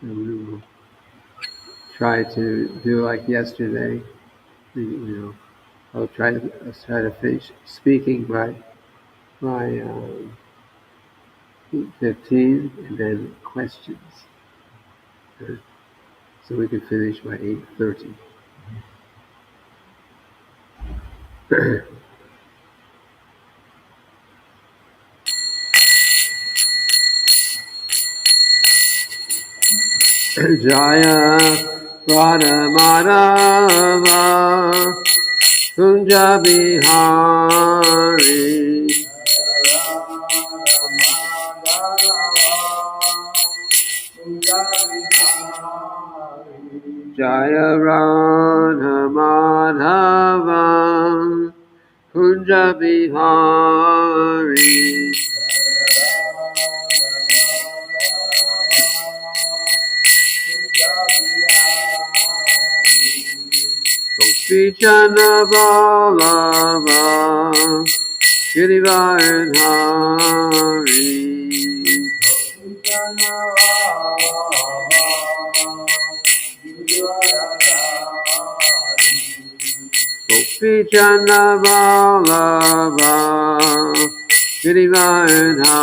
So we will try to do like yesterday. I'll try to finish speaking by 15, and then questions, so we can finish by 8:30. Jaya Radha Madhava Kunja Bihari Jaya Radha Madhava Kunja Bihari Gopichana Vallabha Girivardhari Gopichana Vallabha Girivardhari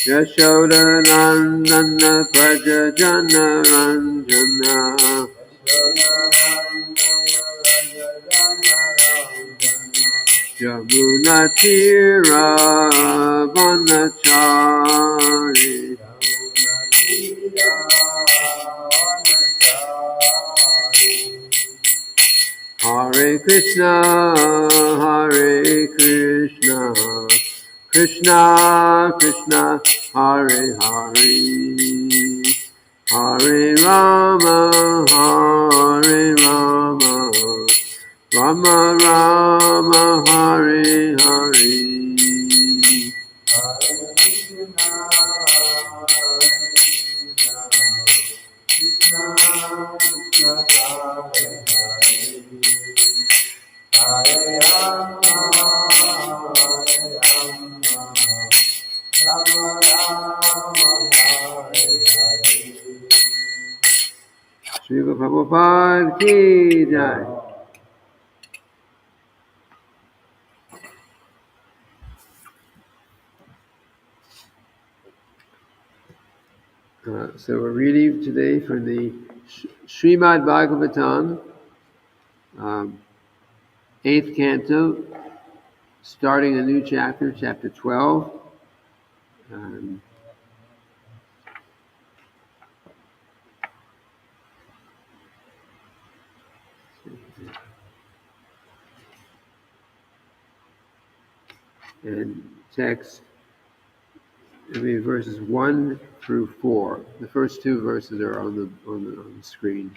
Yashoda Nandana Praja Jana Ranjana Yamuna Tira Vanachari Hare Krishna Krishna Krishna Hare Hare Hare Rama Rama Rama Hare Hare Srila Prabhupada ki jai. So we're reading today from the Srimad-bhagavatam 8th Canto, starting a new chapter, chapter 12. And text, it'll be verses 1 through 4. The first two verses are on the screen.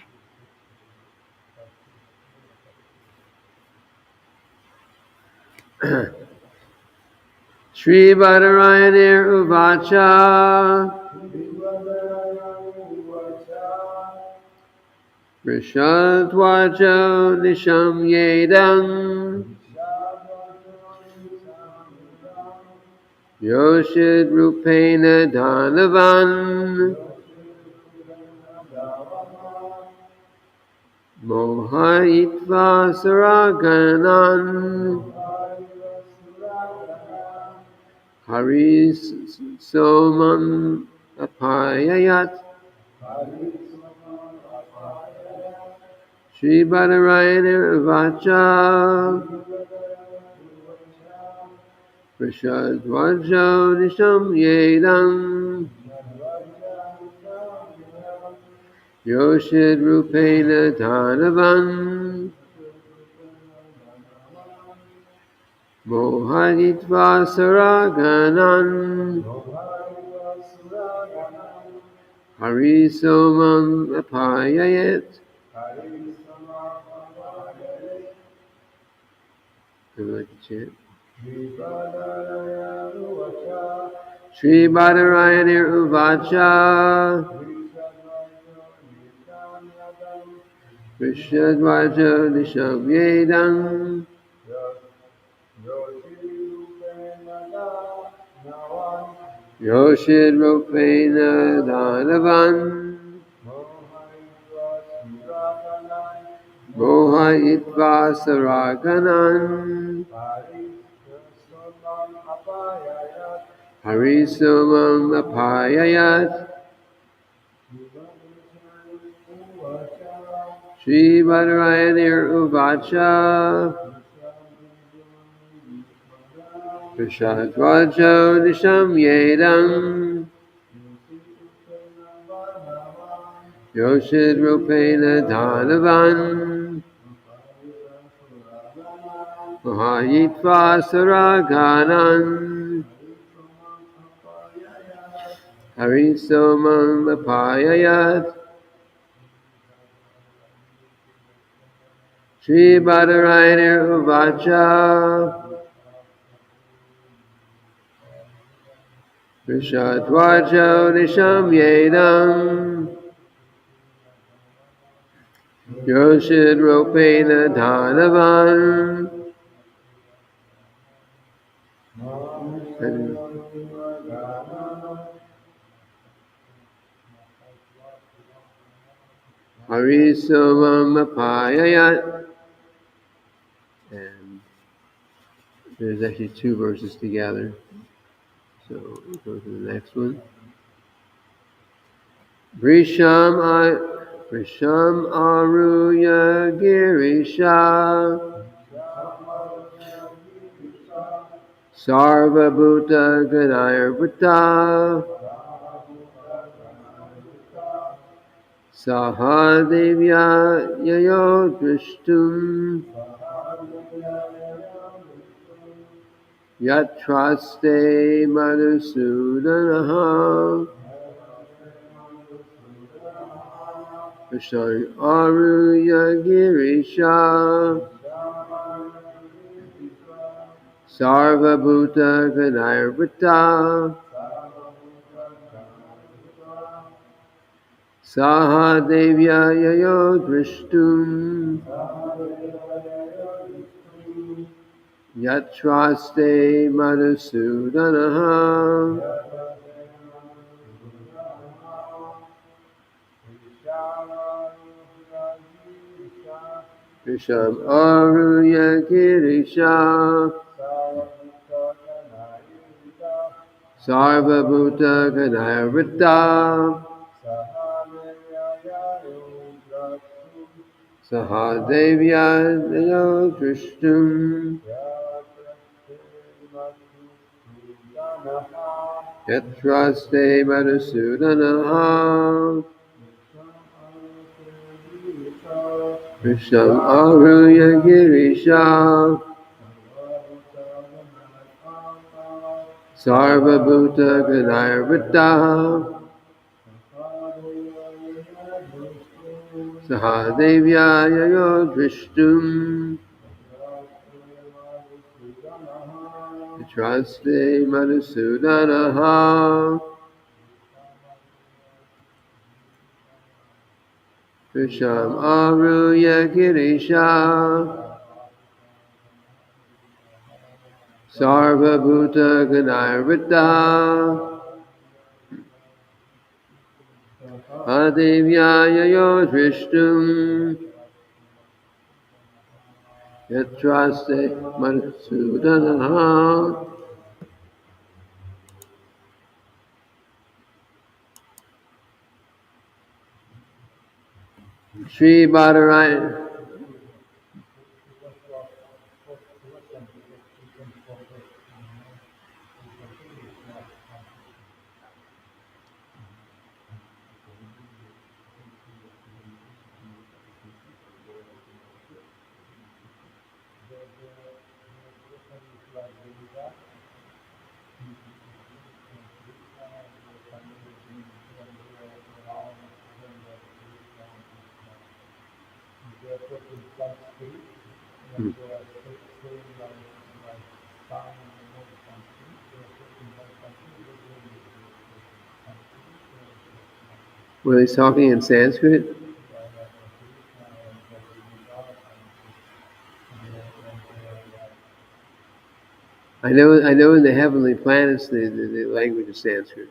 Shri Badarayana Uvacha Vrishadvajo Nisham Yedam Yoshid Rupena Dhanavan Mohitva Saraganan Haris Somam Apayayat Shri Badarayana Vacha Prashadvajo Nisham Yedam Yoshid Rupena Dhanavan Mohitva Saraganan Harisomam Apayayat. I'd like to chant. Shri Badarayana Uvacha Prishadvajo Disham Yedam Yoshid Rupena Dhanavan Mohayitva Saraganan Harisumam Apayayat Shri Badarayanir Uvacha Prishadvajo Disham Yedam Yoshid Rupena Dhanavan Mahayitva Saraganan Harisomam Apayayat Shri Badarayanir Uvacha Prishadvajo Disham Yedam Yoshid Rupena Dhanavan Harisomam Apayayat. And there's actually two verses together. So we'll go to the next one. Vrisham Aruya Girisha Sarva Bhuta Ganayar Bhuta Sahadevya Yayo Drishtum Yatraste Madhusudanaha Vishnu Aruya Girisha Sarva Bhuta Ganayarvata Sahadevya Yayo Drishtum Yatraste Madhusudanaha Visham Aruya Girisha Sarva Bhuta Ganayarvata Sahadevya Yayo Drishtum Yatraste Madhusudanaha Visham Aruya Girisha Sarva Bhuta Ganayarvata Sahadevya Yayo Drishtum Yatraste Madhusudanaha Visham Aruya Girisha Sarva Bhuta Ganayarvata Adevya Yayo Drishtum Yatraste Madhusudanaha. Sri Badarayan. Were they talking in Sanskrit? I know in the heavenly planets the language is Sanskrit.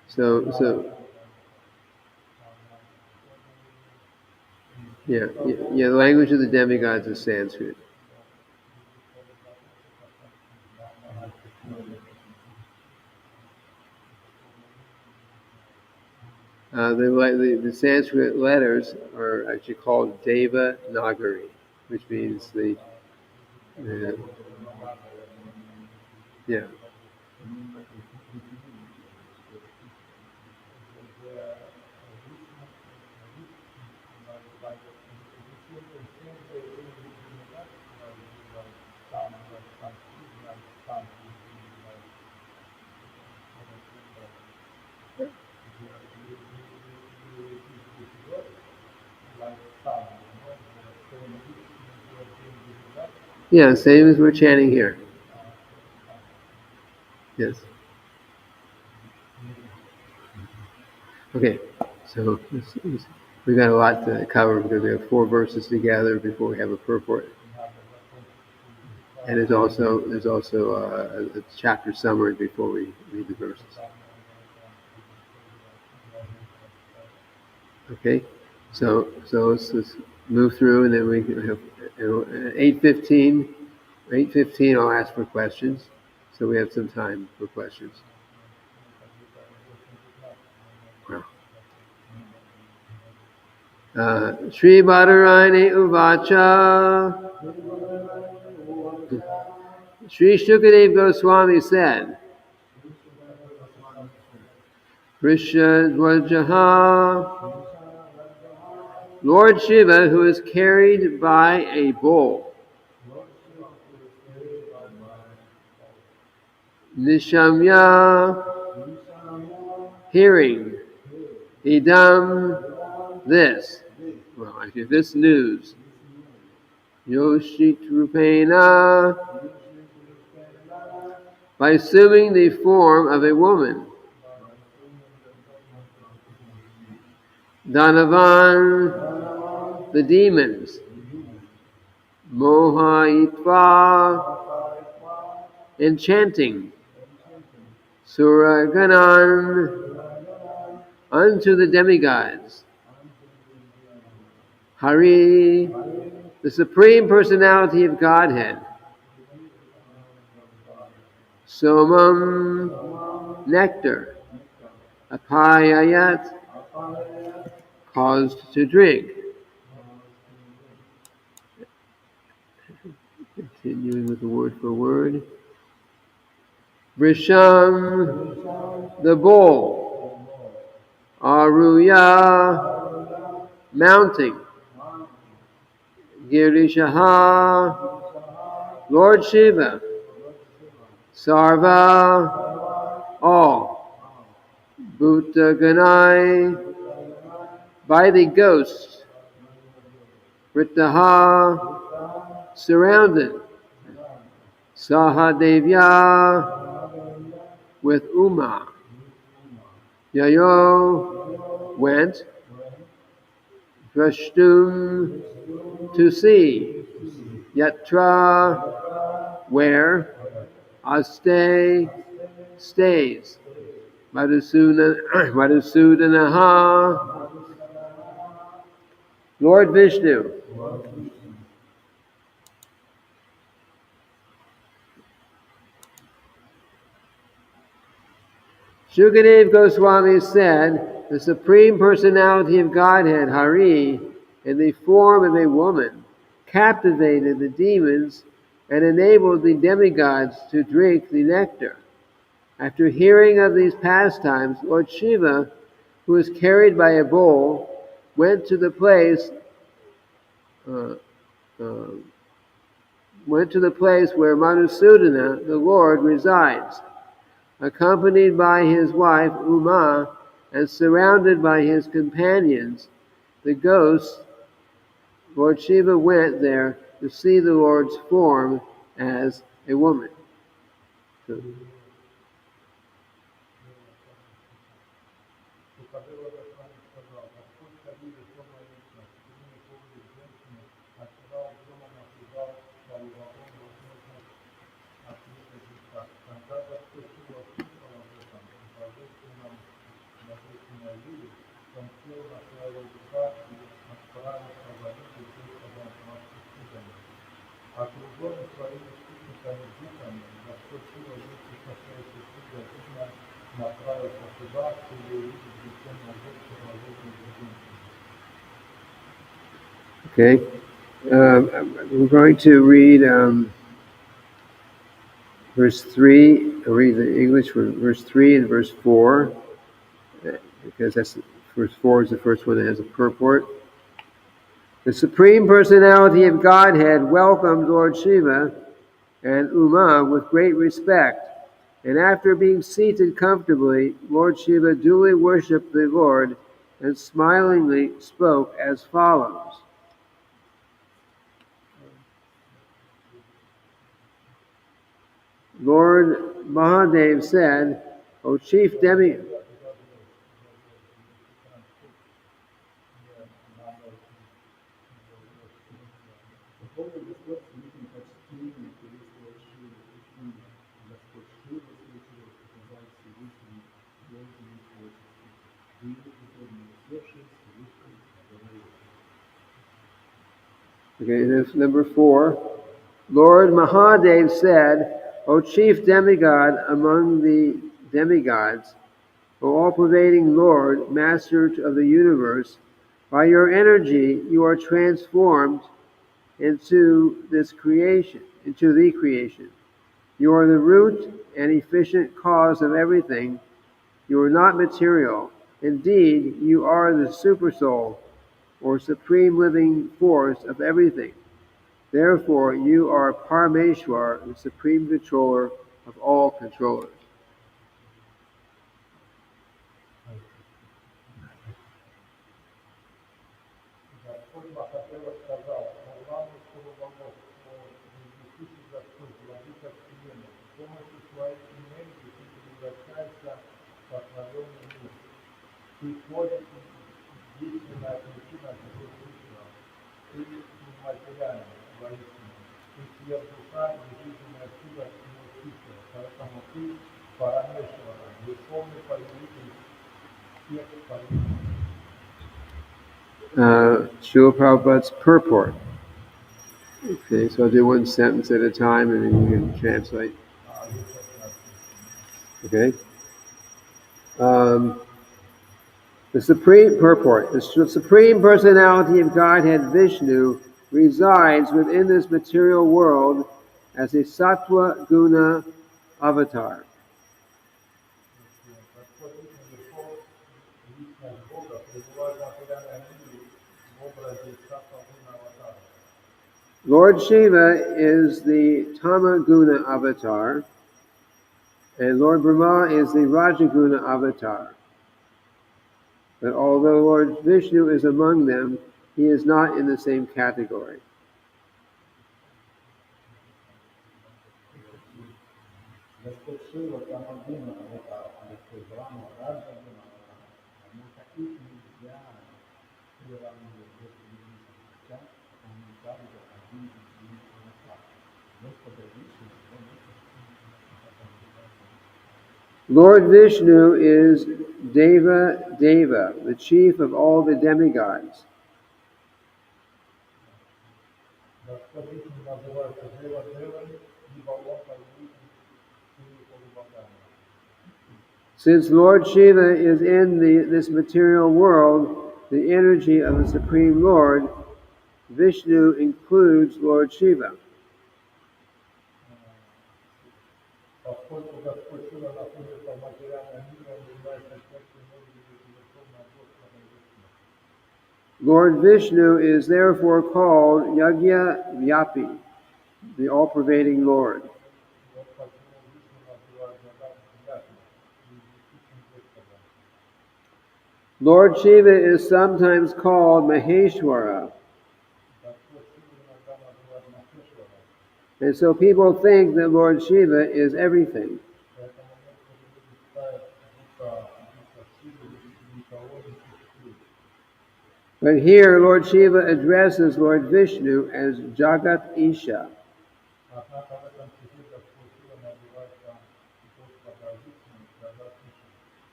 So yeah, the language of the demigods is Sanskrit. The Sanskrit letters are actually called Deva Nagari, which means the yeah. Yeah, same as we're chanting here. Yes. Okay, so we got a lot to cover because we have 4 verses together before we have a purport, and there's also a chapter summary before we read the verses. Okay, so let's move through, and then we have 8:15. 8:15, I'll ask for questions, so we have some time for questions. Wow. Sri Badarani Uvacha. Sri Shukadev Goswami said, Vrishabhadwaja, Lord Shiva, who is carried by a bull, Nishamya, hearing, Idam, this, well, actually, this news, Yoshit Rupena, by assuming the form of a woman, Dhanavan, the demons, Mohaitva, enchanting, Suraganan, unto the demigods, Hari, the Supreme Personality of Godhead, Somam, nectar, Apayayat, caused to drink. Continuing with the word for word. Vrisham, the bull. Aruya, mounting. Girishaha, Lord Shiva. Sarva, all. Bhutaganai, by the ghosts. Vritaha, surrounded. Sahadevya, with Uma. Yayo, went. Drashtum, to see. Yatra, where. Aste, stays. Madhusudanaha, Lord Vishnu. Shukadev Goswami said, the Supreme Personality of Godhead, Hari, in the form of a woman, captivated the demons and enabled the demigods to drink the nectar. After hearing of these pastimes, Lord Shiva, who was carried by a bull, went to the place where Madhusudana, the Lord, resides. Accompanied by his wife Uma and surrounded by his companions, the ghosts, Lord Shiva went there to see the Lord's form as a woman. Okay, we're going to read verse 3. I'll read the English for verse 3 and verse 4, because verse 4 is the first one that has a purport. The Supreme Personality of Godhead welcomed Lord Shiva and Uma with great respect, and after being seated comfortably, Lord Shiva duly worshipped the Lord and smilingly spoke as follows. Lord Mahadev said, O chief demigod. Okay, that's number 4. Lord Mahadev said, O chief demigod among the demigods, O all-pervading Lord, Master of the universe, by your energy you are transformed into the creation. You are the root and efficient cause of everything. You are not material. Indeed, you are the supersoul, or supreme living force of everything. Therefore, you are Parameshwar, the supreme controller of all controllers. Srila Prabhupada's purport. Okay, so I'll do one sentence at a time and then you can translate. Okay. The Supreme Purport. The Supreme Personality of Godhead Vishnu resides within this material world as a Sattva Guna avatar. Lord Shiva is the Tama Guna avatar, and Lord Brahma is the Rajaguna avatar. But although Lord Vishnu is among them, he is not in the same category. Lord Vishnu is Deva Deva, the chief of all the demigods. Since Lord Shiva is in this material world, the energy of the Supreme Lord, Vishnu includes Lord Shiva. Lord Vishnu is therefore called Yagya Vyapi, the all-pervading Lord. Lord Shiva is sometimes called Maheshwara. And so people think that Lord Shiva is everything. But here, Lord Shiva addresses Lord Vishnu as Jagat Isha.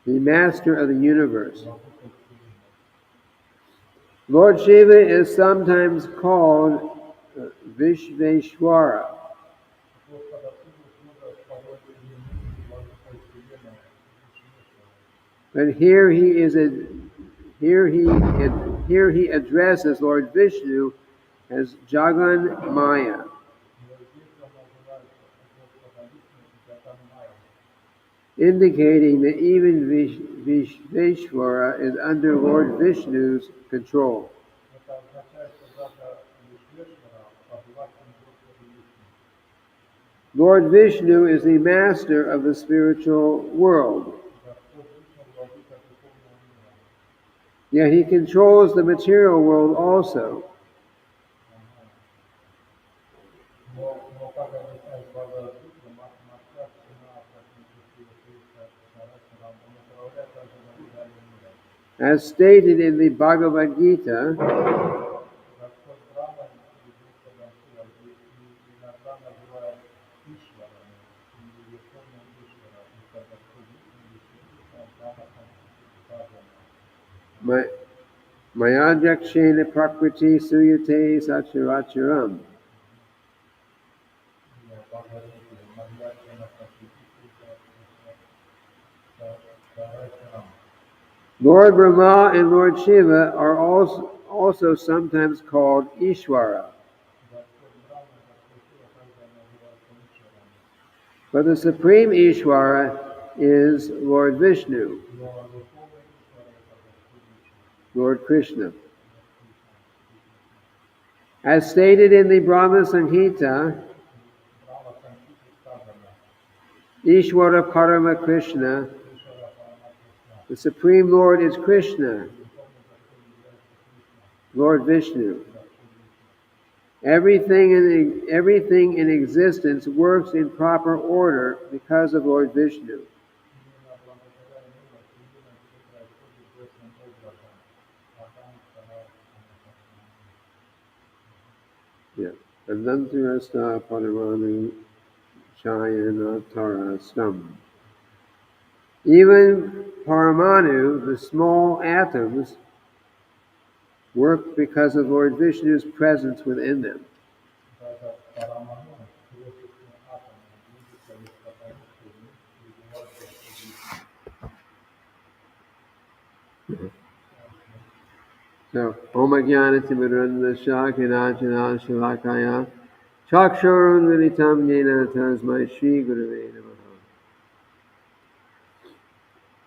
The master of the universe. Lord Shiva is sometimes called Vishveshwara. But here he addresses Lord Vishnu as Jagan Maya, indicating that even Vishveshvara is under Lord Vishnu's control. Lord Vishnu is the master of the spiritual world, yet he controls the material world also. As stated in the Bhagavad Gita, Mayadhyakshena prakriti suyate sacharacharam. Lord Brahma and Lord Shiva are also sometimes called Ishvara. But the supreme Ishvara is Lord Vishnu, Lord Krishna. As stated in the Brahma Samhita, Ishvara Parama Krishna, the Supreme Lord is Krishna, Lord Vishnu. Everything in existence works in proper order because of Lord Vishnu. Yeah. Advantarasta Paramanu Chayana Tarastam. Even Paramanu, the small atoms, work because of Lord Vishnu's presence within them. So, Om Ajnana Timiranda Shakinajana Shalakaya Chakshurun Vilitam Yena Tasmai Shri Gurave Namaha.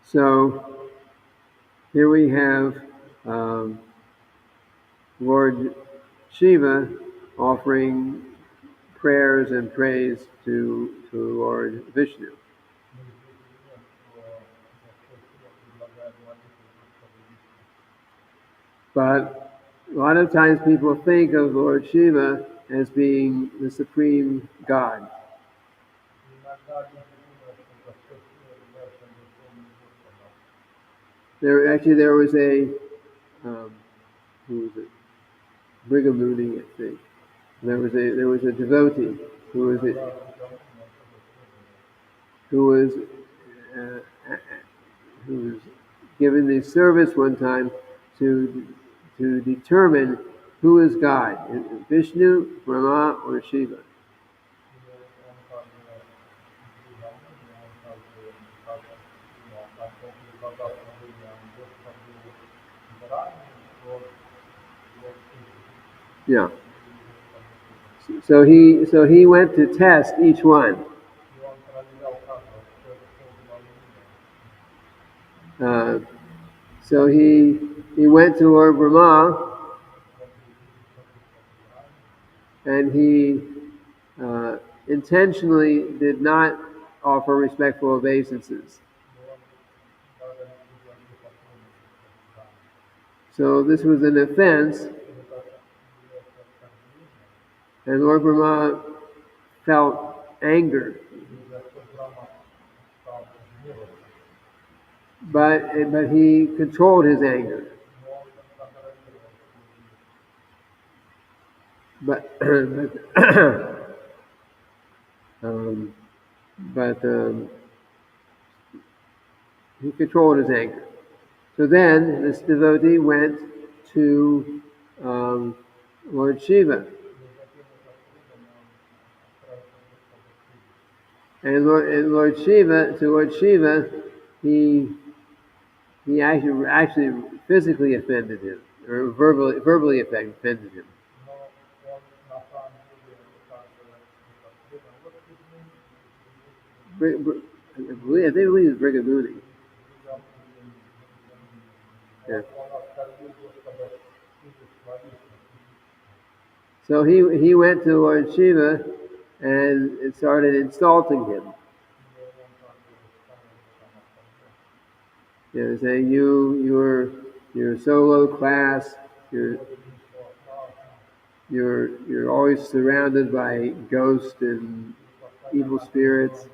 So, here we have Lord Shiva offering prayers and praise to Lord Vishnu. But a lot of times people think of Lord Shiva as being the supreme God. There was a who was it? Brigham Mooney, I think. There was a devotee who was given the service one time to determine who is God, Vishnu, Brahma, or Shiva. Yeah. So he went to test each one. So he went to Lord Brahma, and he intentionally did not offer respectful obeisances. So this was an offense, and Lord Brahma felt anger. But he controlled his anger. But he controlled his anger. So then this devotee went to Lord Shiva. And Lord Shiva, he he actually physically offended him, or verbally offended him. I think it was Brigham Mooney. Yeah. So he went to Lord Shiva and started insulting him. Saying you're so low class. You're always surrounded by ghosts and evil spirits.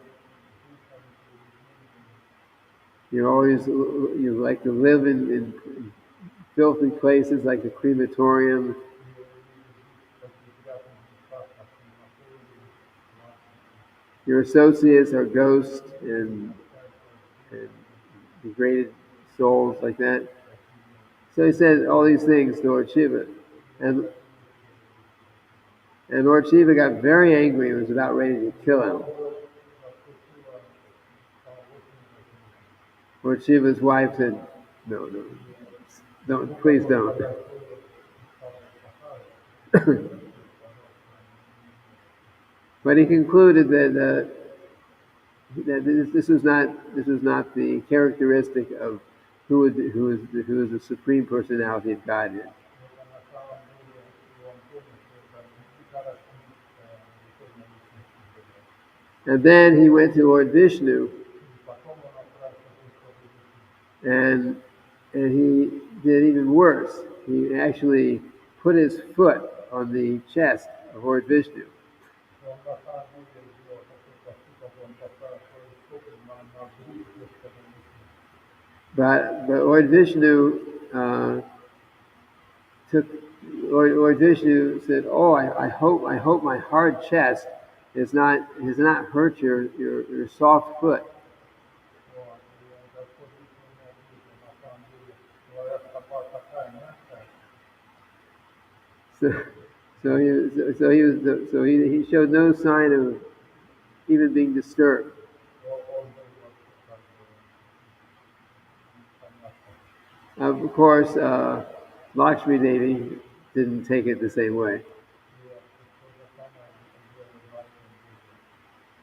You like to live in filthy places like the crematorium. Your associates are ghosts and degraded souls like that. So he said all these things to Lord Shiva. And Lord Shiva got very angry and was about ready to kill him. Lord Shiva's wife said, no, don't, please don't. But he concluded that this was not the characteristic of who is the supreme personality of Godhead. And then he went to Lord Vishnu, and he did even worse. He actually put his foot on the chest of Lord Vishnu. But Lord Vishnu Lord Vishnu said, "Oh, I hope my hard chest has not hurt your soft foot." So he showed no sign of even being disturbed. Of course, Lakshmi Devi didn't take it the same way.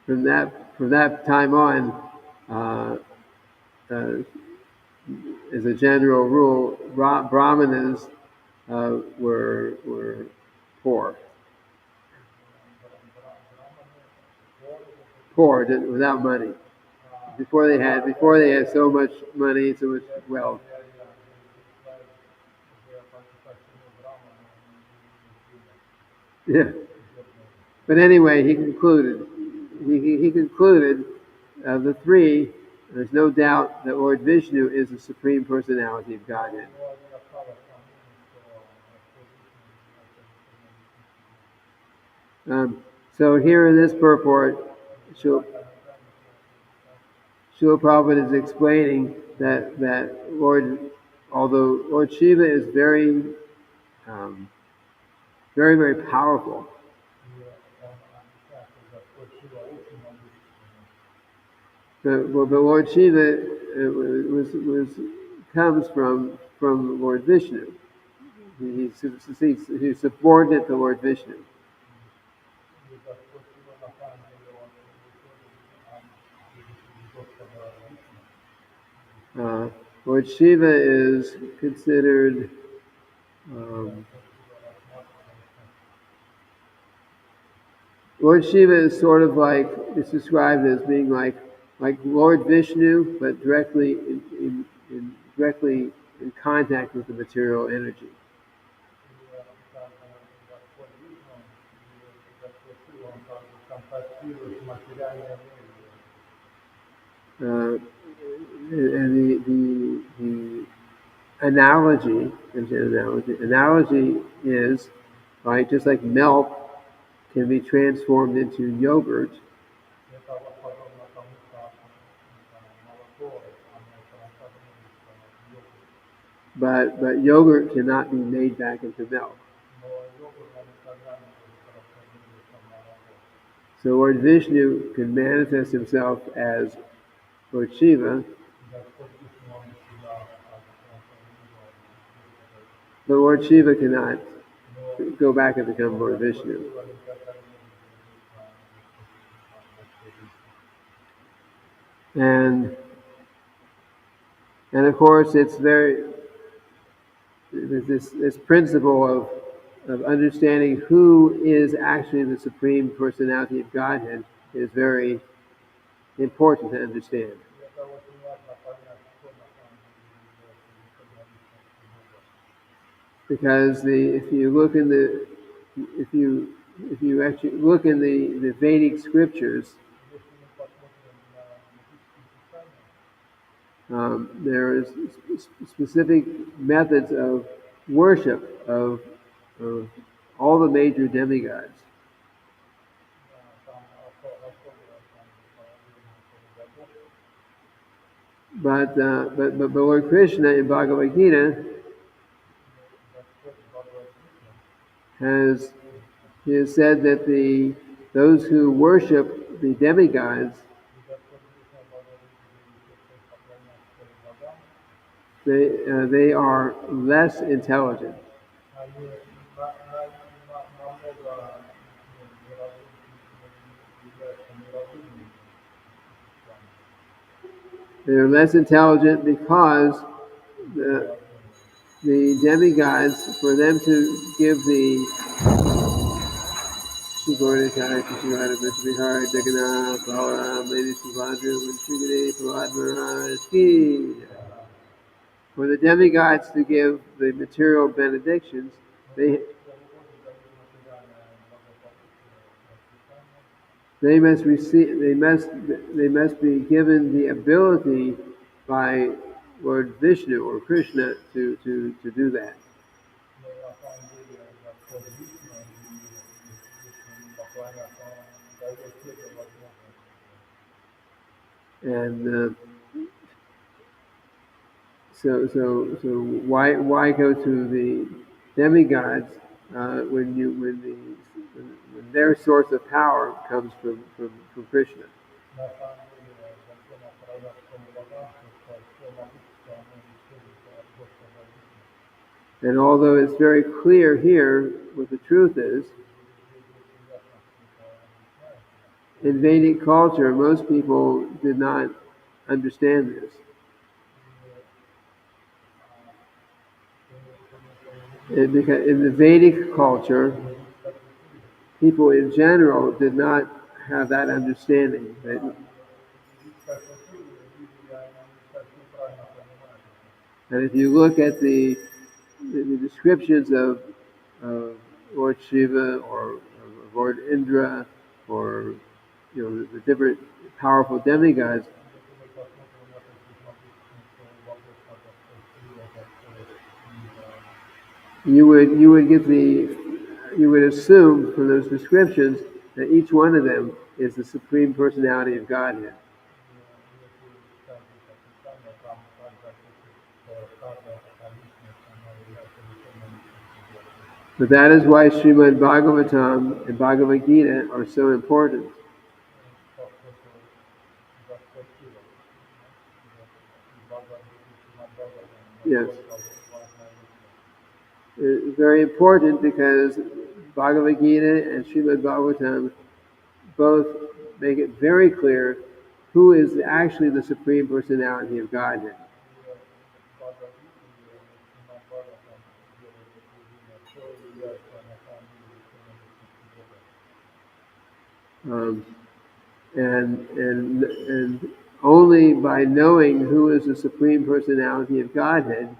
From that time on, as a general rule, Brahmanas were poor, without money. Before they had so much money, so much wealth. Yeah. But anyway, he concluded. He concluded of the three. There's no doubt that Lord Vishnu is the supreme personality of Godhead. So here in this purport, Srila Prabhupada is explaining that although Lord Shiva is very, very powerful, but Lord Shiva comes from Lord Vishnu. He's subordinate to Lord Vishnu. Lord Shiva is considered Lord Shiva is sort of like, it's described as being like Lord Vishnu, but directly in contact with the material energy. And the analogy is right, just like milk can be transformed into yogurt. But yogurt cannot be made back into milk. So Lord Vishnu can manifest himself as Lord Shiva, But Lord Shiva cannot go back and become Lord Vishnu. And of course, it's this principle of understanding who is actually the Supreme Personality of Godhead is very important to understand. Because if you actually look in the Vedic scriptures, there is specific methods of worship of all the major demigods. But Lord Krishna in Bhagavad Gita has said that those who worship the demigods, they are less intelligent. They're less intelligent because the demigods, for them to give the for the demigods to give the material benedictions, they must receive. They must be given the ability by Lord Vishnu or Krishna to do that. And so why go to the demigods when their source of power comes from Krishna? And although it's very clear here what the truth is, in Vedic culture, most people did not understand this. Because in the Vedic culture, people in general did not have that understanding. And if you look at the descriptions of Lord Shiva or Lord Indra or the different powerful demigods, you would assume from those descriptions that each one of them is the Supreme Personality of Godhead. But that is why Srimad-bhagavatam and Bhagavad Gita are so important. Yes. It's very important because Bhagavad Gita and Srimad-bhagavatam both make it very clear who is actually the Supreme Personality of Godhead. And only by knowing who is the Supreme Personality of Godhead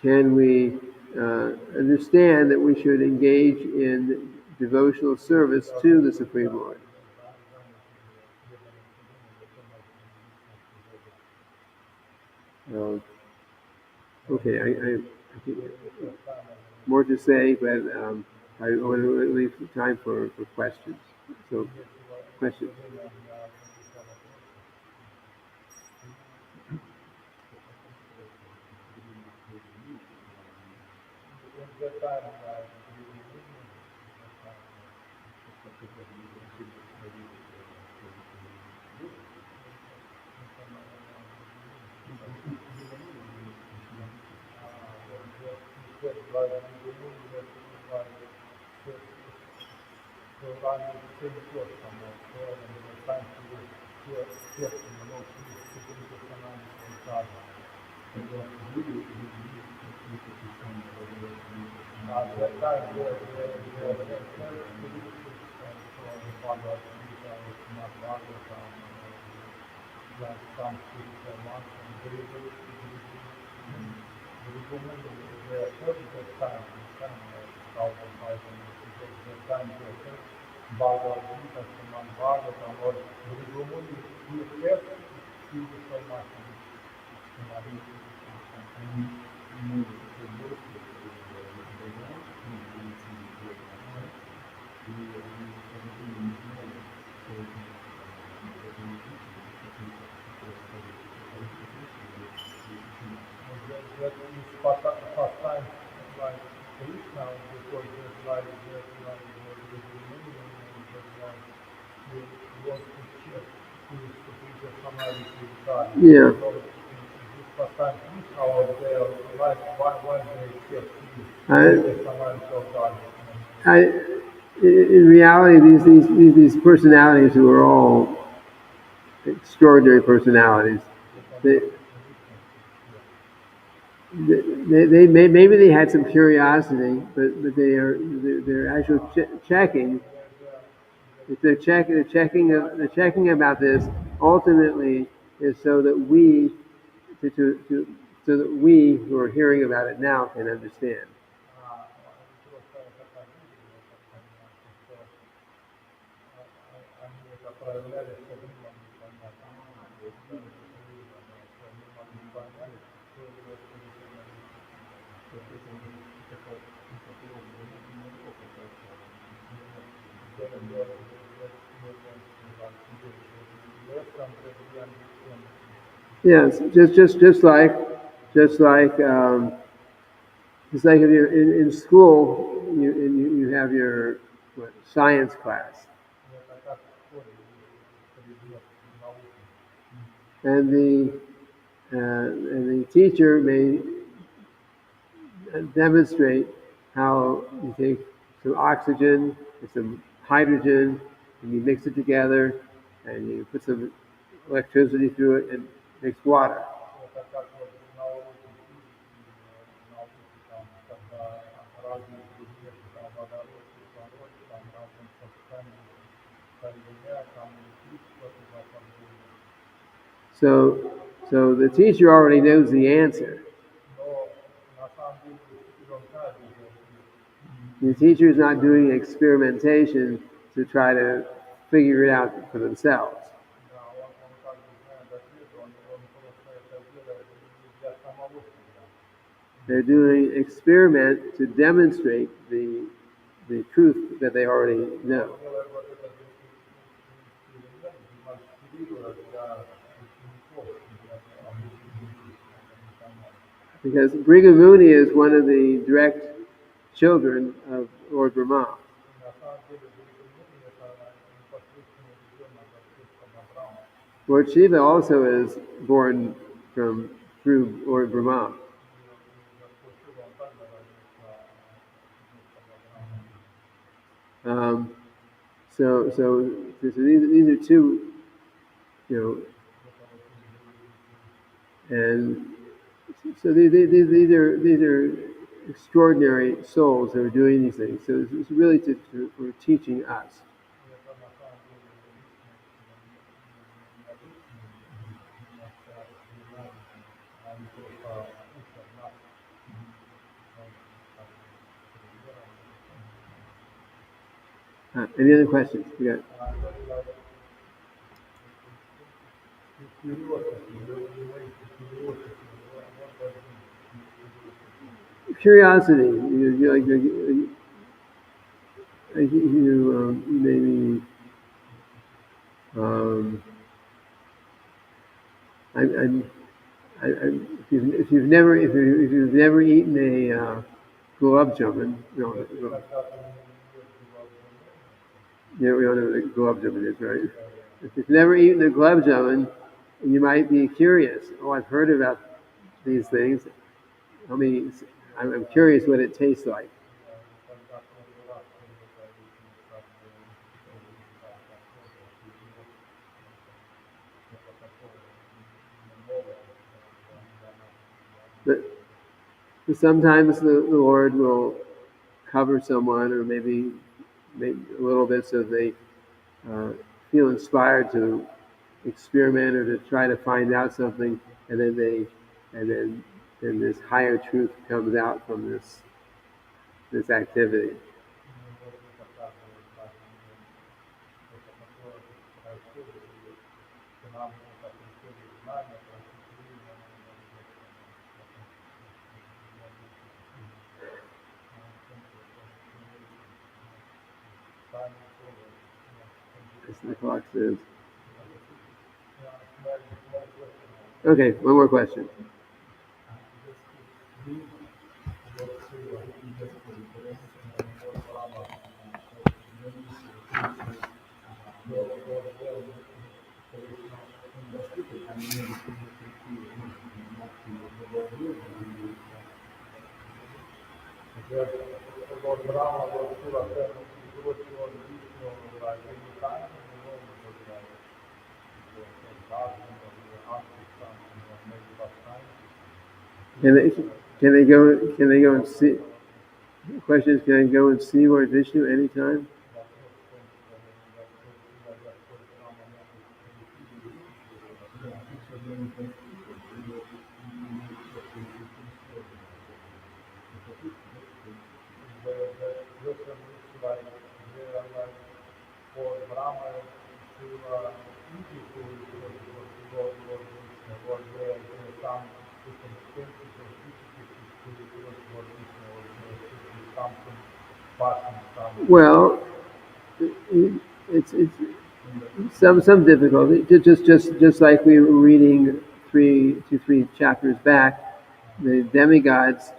can we understand that we should engage in devotional service to the Supreme Lord. Okay, I more to say, but I want to leave time for questions. So, questions. Yeah. In reality, these personalities who are all extraordinary personalities, they maybe they had some curiosity, but they're actually checking. If they're checking about this, ultimately is so that so that we who are hearing about it now can understand. Yes, just like if you're in school, you have your science class, and the teacher may demonstrate how you take some oxygen and some hydrogen, and you mix it together, and you put some electricity through it, and it makes water. So, so the teacher already knows the answer. The teacher is not doing experimentation to try to figure it out for themselves. They're doing experiment to demonstrate the truth that they already know. Because Brigamuni is one of the direct children of Lord Brahma. Lord Shiva also is born through Lord Brahma. So these are two, and so these are extraordinary souls that are doing these things. So it's really for teaching us. Any other questions? We got. Curiosity. Maybe. If you've never eaten a gulab jamun, we all know what gulab jamun is, right? If you've never eaten a gulab jamun, you might be curious. Oh, I've heard about these things. I'm curious what it tastes like. But sometimes the Lord will cover someone, or maybe a little bit, so they feel inspired to experiment or to try to find out something, and then this higher truth comes out from this activity. As the clock says. Okay, one more question. Can they go and see? The question is, can I go and see Lord Vishnu anytime? Well, it's some difficulty. Just like we were reading 3 chapters back, the demigods,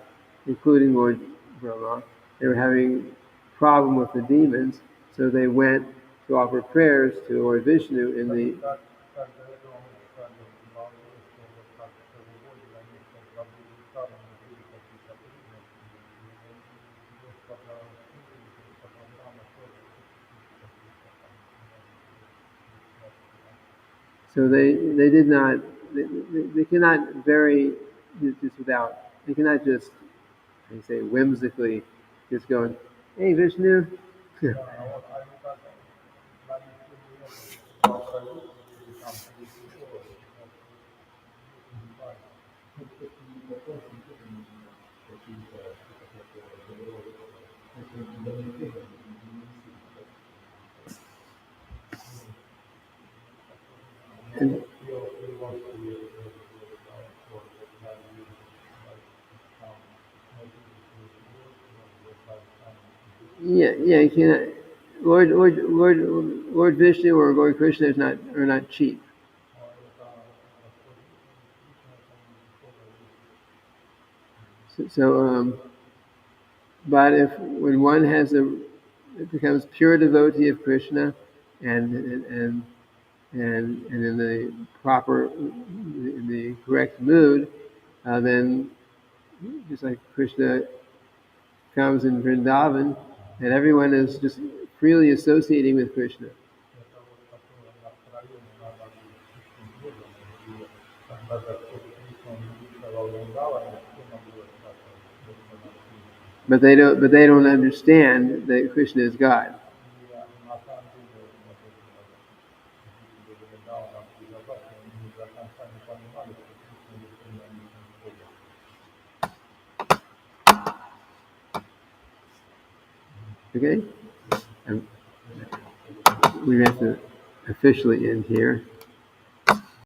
including Lord Brahma, they were having a problem with the demons, so they went to offer prayers to Lord Vishnu in the. So they did not, they cannot vary just without, they cannot just, I say, whimsically just going, hey Vishnu. And, yeah, you cannot. Lord Vishnu or Lord Krishna are not cheap. But if when one it becomes pure devotee of Krishna, and in the correct mood, then just like Krishna comes in Vrindavan, and everyone is just freely associating with Krishna. But they don't understand that Krishna is God. Okay? We have to officially end here.